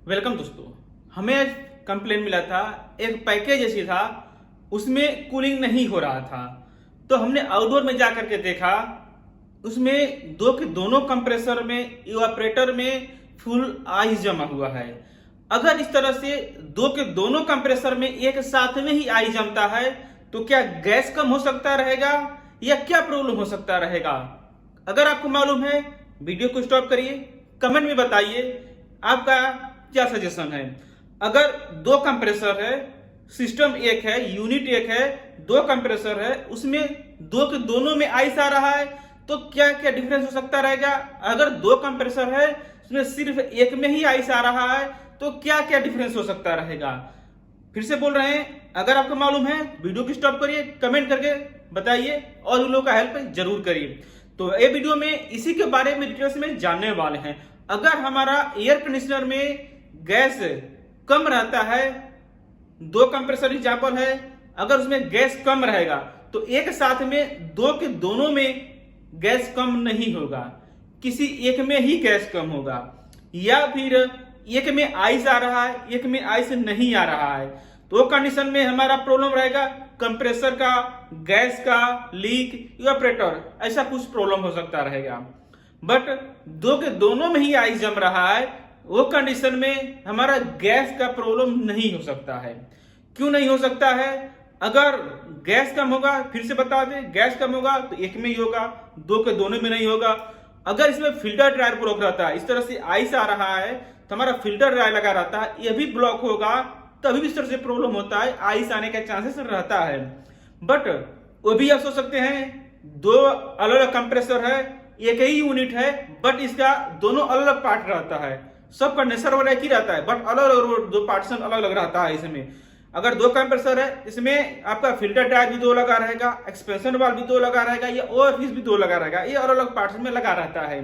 Welcome दोस्तों। हमें complain मिला था, एक पैकेज ऐसी था उसमें कूलिंग नहीं हो रहा था। तो हमने आउटडोर में जाकर के देखा, उसमें दो के दोनों कंप्रेसर में इवापोरेटर में फुल आइस जमा हुआ है। अगर इस तरह से दो के दोनों कंप्रेसर में एक साथ में ही आइस जमता है तो क्या गैस कम हो सकता रहेगा या क्या प्रॉब्लम हो सकता रहेगा? अगर आपको मालूम है वीडियो को स्टॉप करिए, कमेंट में बताइए आपका क्या सजेशन है। अगर दो कंप्रेसर है, सिस्टम एक है, यूनिट एक है, दो कंप्रेसर है, उसमें दो के दोनों में आइस आ रहा है तो क्या क्या डिफरेंस हो सकता रहेगा? अगर दो कंप्रेसर है उसमें सिर्फ एक में ही आइस आ रहा है तो क्या क्या डिफरेंस हो सकता रहेगा? फिर से बोल रहे हैं, अगर आपको मालूम है वीडियो को स्टॉप करिए, कमेंट करके बताइए और उन लोगों का हेल्प जरूर करिए। तो ये वीडियो में इसी के बारे में डिटेल्स में जानने वाले हैं। अगर हमारा एयर कंडीशनर में गैस कम रहता है, दो कंप्रेसर एग्जाम्पल है, अगर उसमें गैस कम रहेगा तो एक साथ में दो के दोनों में गैस कम नहीं होगा, किसी एक में ही गैस कम होगा। या फिर एक में आइस आ रहा है, एक में आइस नहीं आ रहा है, तो कंडीशन में हमारा प्रॉब्लम रहेगा कंप्रेसर का, गैस का लीक, इवापोरेटर, ऐसा कुछ प्रॉब्लम हो सकता रहेगा। बट दो के दोनों में ही आइस जम रहा है, वो कंडीशन में हमारा गैस का प्रॉब्लम नहीं हो सकता है। क्यों नहीं हो सकता है? अगर गैस कम होगा, फिर से बता दें, गैस कम होगा तो एक में ही होगा, दो के दोनों में नहीं होगा। अगर इसमें फिल्टर ड्रायर ब्लॉक रहता है, इस तरह से आइस आ रहा है तो हमारा फिल्टर ड्रायर लगा रहता है, ये भी ब्लॉक होगा तभी भी इस तरह से प्रॉब्लम होता है, आइस आने का चांसेस रहता है। बट वो भी आप सोच सकते हैं, दो अलग अलग कंप्रेसर है, एक ही यूनिट है, बट इसका दोनों अलग अलग पार्ट रहता है, सब कंडेंसर वाला एक ही रहता है बट अलग अलग दो पार्टीशन अलग अलग रहता है। इसमें अगर दो कंप्रेसर है, इसमें आपका फिल्टर ड्रायर भी दो लगा रहेगा, एक्सपेंशन वाल्व भी दो लगा रहेगा, या ओवरफिश भी दो लगा रहेगा, ये अलग अलग पार्टीशन में लगा रहता है।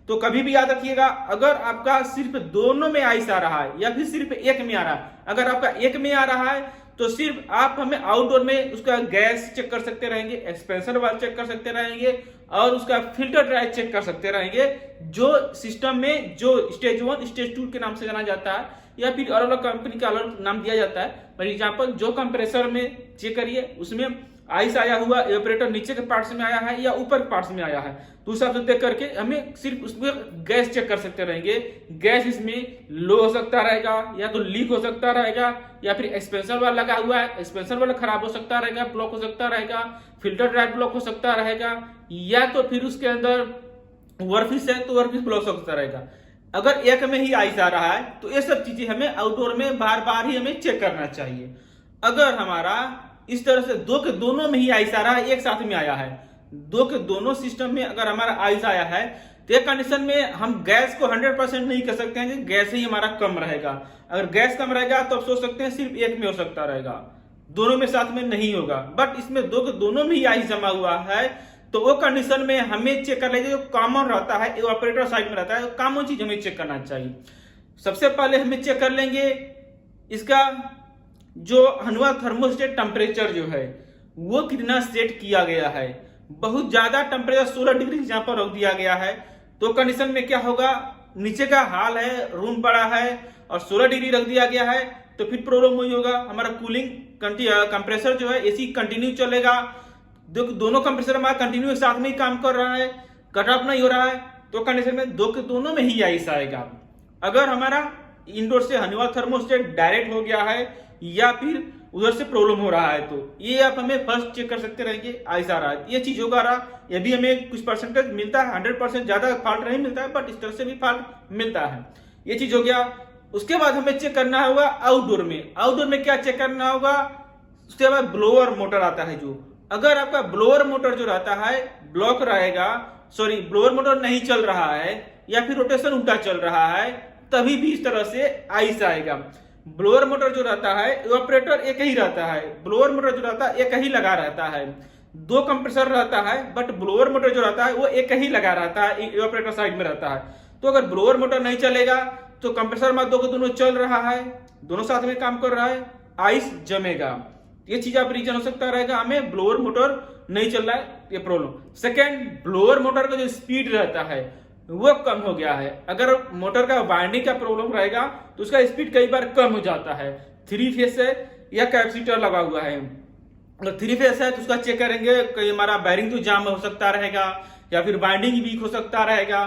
तो कभी भी याद रखिएगा, अगर आपका सिर्फ दोनों में आइस आ रहा है या फिर सिर्फ एक में आ रहा है, अगर आपका एक में आ रहा है तो सिर्फ आप हमें आउटडोर में उसका गैस चेक कर सकते रहेंगे, एक्सपेंशन वाल्व चेक कर सकते रहेंगे और उसका फिल्टर ड्रायर चेक कर सकते रहेंगे, जो सिस्टम में जो स्टेज 1 स्टेज 2 के नाम से जाना जाता है, या फिर अलग अलग कंपनी का अलग नाम दिया जाता है। फॉर एग्जाम्पल, जो कंप्रेसर में चेक करिए उसमें आइस आया हुआ, इवापोरेटर नीचे के पार्ट्स में आया है या ऊपर के पार्ट्स में आया है, तो उस हिसाब से देख करके हमें सिर्फ उसमें गैस चेक कर सकते रहेंगे। गैस इसमें लो हो सकता रहेगा, या तो लीक हो सकता रहेगा, या फिर एक्सपेंशन वाला लगा हुआ है, एक्सपेंशन वाला खराब हो सकता रहेगा, ब्लॉक हो सकता रहेगा, फिल्टर ड्रायर ब्लॉक हो सकता रहेगा, या तो फिर उसके अंदर ओवरफिश है तो ओवरफिश ब्लॉक हो सकता रहेगा। अगर एक में ही आइस आ रहा है तो ये सब चीजें हमें आउटडोर में बार बार ही हमें चेक करना चाहिए। अगर हमारा इस तरह से दो के दोनों में ही आइस आ रहा है, एक साथ में आया है, दो के दोनों सिस्टम में अगर हमारा आइस आया है तो एक कंडीशन में हम गैस को 100% नहीं कह सकते हैं कि गैस ही हमारा कम रहेगा। अगर गैस कम रहेगा तो आप सोच सकते हैं सिर्फ एक में हो सकता रहेगा, दोनों में साथ में नहीं होगा। बट इसमें दो के दोनों में ही आइस जमा हुआ है तो वो कंडीशन में हमें चेक कर लीजिए, जो कॉमन रहता है इवापोरेटर साइड में रहता है, कॉमन चीज हमें चेक करना चाहिए। सबसे पहले हमें चेक कर लेंगे इसका जो हनुआ थर्मोस्टेट टेम्परेचर जो है वो कितना सेट किया गया है। बहुत ज्यादा टेम्परेचर 16 डिग्री यहाँ पर रख दिया गया है तो कंडीशन में क्या होगा, नीचे का हाल है, रूम बड़ा है और 16 डिग्री रख दिया गया है तो फिर प्रॉब्लम वही होगा, हमारा कूलिंग कंप्रेसर जो है एसी कंटिन्यू चलेगा, दोनों कंप्रेसर हमारा कंटिन्यू साथ में ही काम कर रहा है, कट ऑफ नहीं हो रहा है, तो कंडीशन में दो के दोनों में ही आइस आएगा। अगर हमारा इंडोर से हनीवेल थर्मोस्टेट डायरेक्ट हो गया है या फिर उधर से प्रॉब्लम हो रहा है तो ये आप हमें फर्स्ट चेक कर सकते रहेंगे, आइस आ रहा है, ये चीज होगा रहा, ये भी हमें कुछ परसेंटेज मिलता है, 100% ज्यादा फॉल्ट नहीं मिलता है बट इस तरह से भी फॉल्ट मिलता है, ये चीज हो गया। उसके बाद हमें चेक करना होगा आउटडोर में। आउटडोर में क्या चेक करना होगा, उसके बाद ब्लोअर मोटर आता है, जो अगर आपका ब्लोअर मोटर जो रहता है ब्लॉक रहेगा, सॉरी ब्लोअर मोटर नहीं चल रहा है या फिर रोटेशन उल्टा चल रहा है, तभी भी इस तरह से आइस आएगा। ब्लोअर मोटर जो रहता है, इवापोरेटर एक ही रहता है, ब्लोअर मोटर जो रहता है एक ही लगा रहता है, दो कंप्रेसर रहता है बट ब्लोअर मोटर जो रहता है वो एक ही लगा रहता है, इवापोरेटर साइड में रहता है। तो अगर ब्लोअर मोटर नहीं चलेगा तो कंप्रेसर में दो के दोनों चल रहा है, दोनों साथ में काम कर रहा है, आइस जमेगा। ये चीज आप रीजन हो सकता रहेगा, हमें ब्लोअर मोटर नहीं चल रहा है, ये प्रॉब्लम। सेकेंड, ब्लोअर मोटर का जो स्पीड रहता है वो कम हो गया है। अगर मोटर का वाइंडिंग का प्रॉब्लम रहेगा तो उसका स्पीड कई बार कम हो जाता है। 3 फेस है या कैपेसिटर लगा हुआ है, अगर 3 फेस है तो उसका चेक करेंगे, कहीं हमारा बैरिंग तो जाम हो सकता रहेगा या फिर वाइंडिंग वीक हो सकता रहेगा।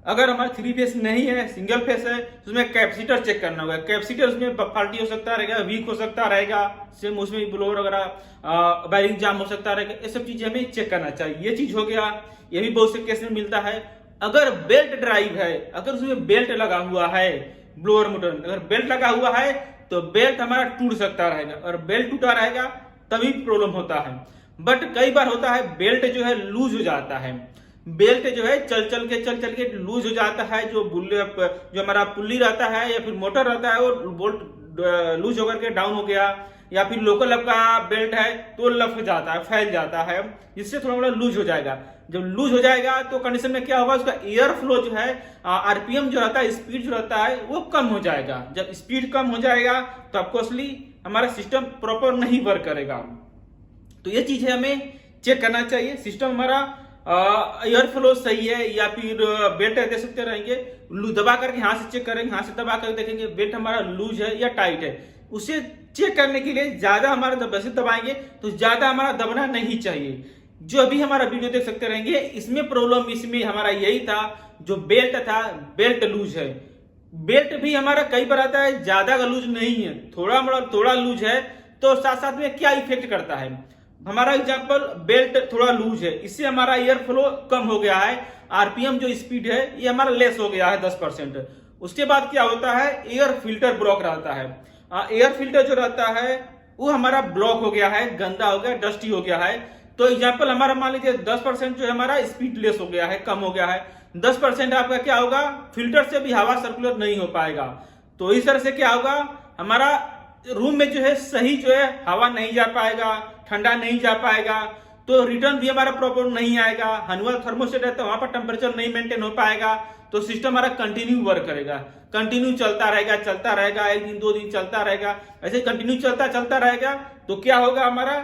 अगर हमारा 3 फेस नहीं है, सिंगल फेस है, तो उसमें कैपेसिटर चेक करना होगा। कैपेसिटर उसमें फॉल्टी हो सकता रहेगा, वीक हो सकता रहेगा, सेम उसमें ब्लोअर वगैरह बैरिंग जाम हो सकता रहेगा। ये सब चीजें हमें चेक करना चाहिए। ये चीज हो गया, ये भी बहुत से केस में मिलता है। अगर बेल्ट ड्राइव है, अगर उसमें बेल्ट लगा हुआ है, ब्लोअर मोटर में अगर बेल्ट लगा हुआ है तो बेल्ट हमारा टूट सकता रहेगा, और बेल्ट टूटा रहेगा तभी प्रॉब्लम होता है। बट कई बार होता है बेल्ट जो है लूज हो जाता है, बेल्ट जो है चल चल के लूज हो जाता है। जो हमारा पुल्ली रहता है या फिर मोटर रहता है वो बोल्ट लूज होकर के डाउन हो गया, या फिर लोकल आपका बेल्ट है तो लफ जाता है, फैल जाता है, जिससे थोड़ा थोड़ा लूज हो जाएगा। जब लूज हो जाएगा तो कंडीशन में क्या होगा, उसका एयर फ्लो जो है, आरपीएम जो रहता है, स्पीड जो रहता है वो कम हो जाएगा। जब स्पीड कम हो जाएगा तो ऑफकोर्सली हमारा सिस्टम प्रॉपर नहीं वर्क करेगा। तो ये चीज है हमें चेक करना चाहिए। सिस्टम हमारा एयर फ्लो सही है या फिर बेल्ट दे सकते रहेंगे, दबा करके हाथ से चेक करेंगे, हाथ से दबा कर देखेंगे बेल्ट हमारा लूज है या टाइट है। उसे चेक करने के लिए ज्यादा हमारा वैसे दबाएंगे तो ज्यादा हमारा दबना नहीं चाहिए। जो अभी हमारा वीडियो देख सकते रहेंगे, इसमें प्रॉब्लम इसमें हमारा यही था, जो बेल्ट था बेल्ट लूज है। बेल्ट भी हमारा कई बार आता है ज्यादा का लूज नहीं है, थोड़ा लूज है, तो साथ साथ में क्या इफेक्ट करता है। हमारा एग्जांपल बेल्ट थोड़ा लूज है, इससे हमारा एयर फ्लो कम हो गया है, आरपीएम जो स्पीड है ये हमारा लेस हो गया है 10%। उसके बाद क्या होता है, एयर फिल्टर ब्लॉक रहता है। एयर फिल्टर जो रहता है वो हमारा ब्लॉक हो गया है, गंदा हो गया, डस्टी हो गया है। तो एग्जांपल हमारा मान लीजिए 10% जो है हमारा स्पीड लेस हो गया है, कम हो गया है, 10% आपका क्या होगा, फिल्टर से भी हवा सर्कुलर नहीं हो पाएगा। तो इस तरह से क्या होगा, हमारा रूम में जो है सही जो है हवा नहीं जा पाएगा, ठंडा नहीं जा पाएगा, तो रिटर्न भी हमारा प्रॉपर नहीं आएगा। हनुअल थर्मोस्टेट है तो वहां पर टेम्परेचर नहीं मेंटेन हो पाएगा, तो सिस्टम हमारा कंटिन्यू वर्क करेगा, कंटिन्यू चलता रहेगा, 1 दिन 2 दिन चलता रहेगा, ऐसे कंटिन्यू चलता रहेगा। तो क्या होगा, हमारा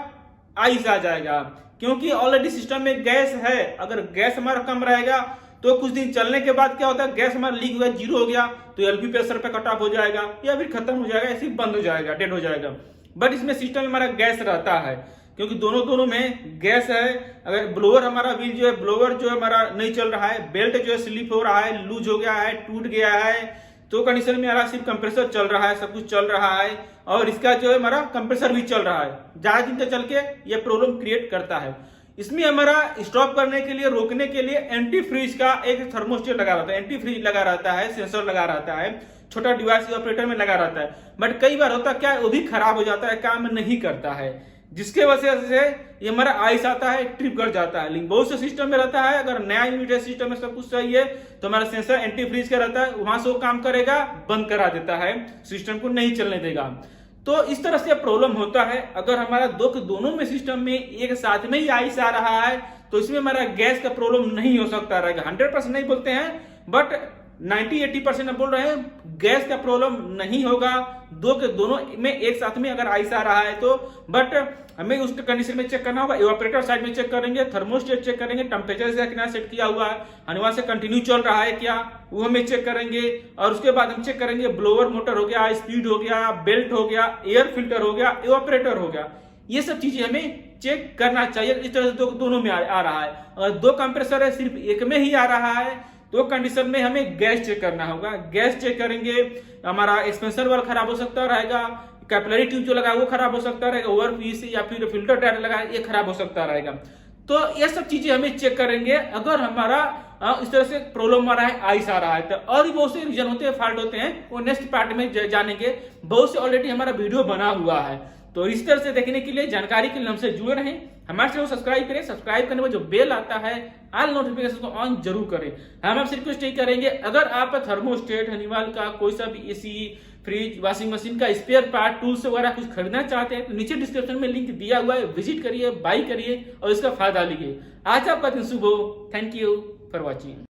आइस आ जाएगा, क्योंकि ऑलरेडी सिस्टम में गैस है। अगर गैस हमारा कम रहेगा तो कुछ दिन चलने के बाद क्या होता है, गैस हमारा लीक हुआ, 0 हो गया तो एलपी प्रेशर पे कट ऑफ हो जाएगा या फिर खत्म हो जाएगा, ऐसे बंद हो जाएगा, डेड हो जाएगा। बट इसमें सिस्टम में हमारा गैस रहता है, क्योंकि दोनों में गैस है। अगर ब्लोअर हमारा भी जो है, ब्लोअर जो हमारा नहीं चल रहा है, बेल्ट जो है स्लिप हो रहा है, लूज हो गया है, टूट गया है, तो कंडीशन में हमारा सिर्फ कंप्रेसर चल रहा है, सब कुछ चल रहा है, और इसका जो है हमारा कंप्रेसर भी चल रहा है, ज्यादा दिन तक चल के ये प्रॉब्लम क्रिएट करता है। इसमें हमारा स्टॉप करने के लिए, रोकने के लिए एंटी फ्रीज का एक थर्मोस्टेट लगा रहता है, एंटी फ्रीज लगा रहता है, सेंसर लगा रहता है, छोटा डिवाइस ऑपरेटर में लगा रहता है। बट कई बार होता क्या है, वो भी खराब हो जाता है, काम नहीं करता है, जिसके वजह से ये हमारा आइस आता है, ट्रिप कर जाता है। लेकिन बहुत से सिस्टम में रहता है, अगर नया यूनिट है, सिस्टम में सब कुछ सही है, तो हमारा सेंसर एंटी फ्रीज का रहता है, वहां से वो काम करेगा, बंद करा देता है, सिस्टम को नहीं चलने देगा। तो इस तरह से प्रॉब्लम होता है। अगर हमारा दोनों में सिस्टम में एक साथ में ही आइस आ रहा है तो इसमें हमारा गैस का प्रॉब्लम नहीं हो सकता रहेगा। 100% नहीं बोलते हैं, बट 90-80% बोल रहे हैं, गैस का प्रॉब्लम नहीं होगा। दोनों में एक साथ में अगर आइस आ रहा है तो, बट हमें उस कंडीशन में चेक करना होगा। इवापोरेटर साइड में चेक करेंगे, थर्मोस्टेट चेक करेंगे, टेम्परेचर से कितना सेट किया हुआ है, हवा से कंटिन्यू चल रहा है क्या, वो हमें चेक करेंगे। और उसके बाद हम चेक करेंगे ब्लोअर मोटर हो गया, स्पीड हो गया, बेल्ट हो गया, एयर फिल्टर हो गया, इवापोरेटर हो गया, ये सब चीजें हमें चेक करना चाहिए। इस तरह से दोनों में आ रहा है। अगर 2 कंप्रेसर है, सिर्फ एक में ही आ रहा है, तो कंडीशन में हमें गैस चेक करना होगा। गैस चेक करेंगे, हमारा एक्सपेंसर वाल्व खराब हो सकता रहेगा, कैपिलरी ट्यूब जो लगा है वो खराब हो सकता रहेगा, ओवर पीस या फिर फिल्टर टायर लगा है ये खराब हो सकता रहेगा। तो ये सब चीजें हमें चेक करेंगे। अगर हमारा इस तरह से प्रॉब्लम आ रहा है, आइस आ रहा है, तो और भी बहुत से रीजन होते हैं, फॉल्ट होते हैं, वो नेक्स्ट पार्ट में जानेंगे। बहुत से ऑलरेडी हमारा वीडियो बना हुआ है, तो इस तरह से देखने के लिए, जानकारी के लिए हमसे जुड़े रहें, हमारे चैनल को सब्सक्राइब करें। सब्सक्राइब करने में जो बेल आता है, ऑल नोटिफिकेशन को ऑन जरूर करें। हम आपसे रिक्वेस्ट यही करेंगे, अगर आप थर्मोस्टेट, हनीवाल का कोई सा भी एसी, फ्रिज, वॉशिंग मशीन का स्पेयर पार्ट, टूल्स वगैरह कुछ खरीदना चाहते हैं तो नीचे डिस्क्रिप्शन में लिंक दिया हुआ है, विजिट करिए, बाई करिए और इसका फायदा लीजिए। आज आपका दिन शुभ हो। Thank you for watching.